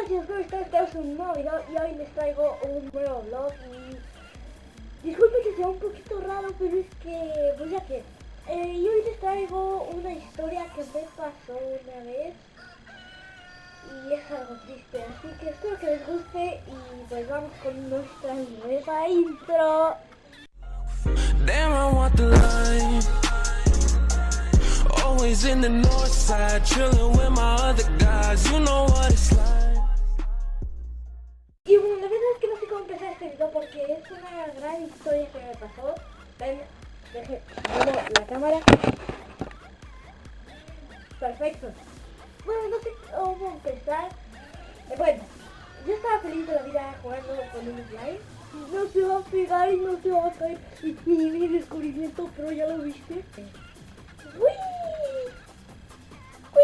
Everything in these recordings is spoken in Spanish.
Chicos, ¿cómo están? Este es un nuevo video y hoy les traigo un nuevo vlog y disculpen que sea un poquito raro, pero es que, pues ya que y hoy les traigo una historia que me pasó una vez y es algo triste, así que espero que les guste y pues vamos con nuestra nueva intro. Damn, I want the line. Always in the north side, chilling with my other guys. You know what it's like. Y bueno, la verdad es que no sé cómo empezar este video porque es una gran historia que me pasó. Ven, deje la cámara. Perfecto. Bueno, no sé cómo empezar. Bueno, yo estaba feliz de la vida jugando con un slime. No se va a pegar y no se va a caer. Y mi descubrimiento, pero ya lo viste. ¡Uy! ¡Uy!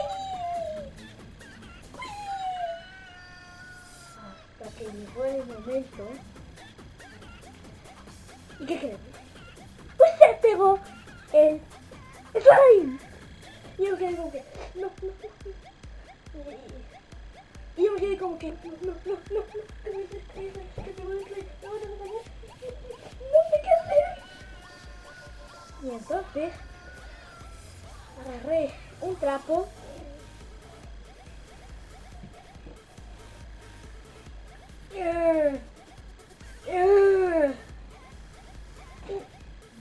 Hasta que llegó el momento. ¿Y qué crees? Pues se pegó el slime. Y yo me quedé como que, no. Y yo me quedé como que, no sé qué hacer. Y entonces agarré un trapo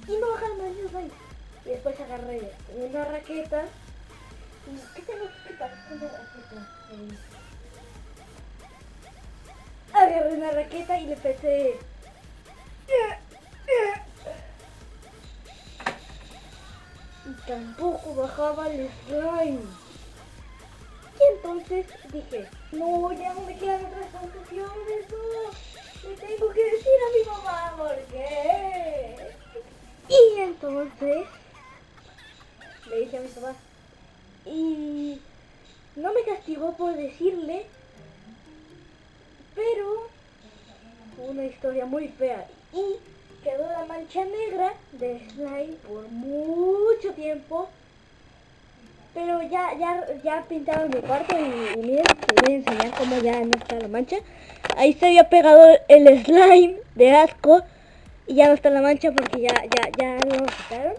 y no bajaron los niños ahí. Y después agarré una raqueta. ¿Qué tengo que quitar? Una raqueta. Agarré una raqueta y le empecé. Y tampoco bajaba el slime. Y entonces dije, no, ya no me quedan otras conclusiones, no. Le tengo que decir a mi mamá por qué. Y entonces le dije a mi papá. Y no me castigó por decirle, pero fue una historia muy fea. Y quedó la mancha negra de slime por mucho tiempo. Pero ya pintaron mi cuarto y miren, les voy a enseñar cómo ya no está la mancha. Ahí se había pegado el slime de asco y ya no está la mancha porque ya lo quitaron.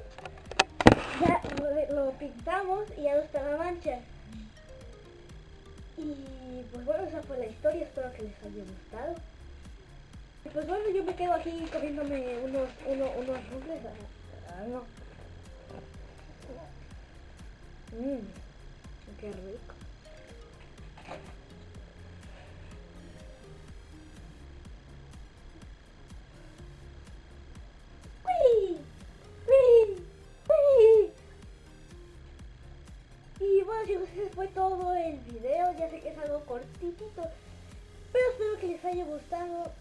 Ya lo pintamos y ya no está la mancha. Y pues bueno, esa fue la historia, espero que les haya gustado. Y pues bueno, yo me quedo aquí comiéndome unos rufles. No. Qué rico. ¡Uy! ¡Uy! ¡Uy! Y bueno chicos, ese fue todo el video. Ya sé que es algo cortito, pero espero que les haya gustado.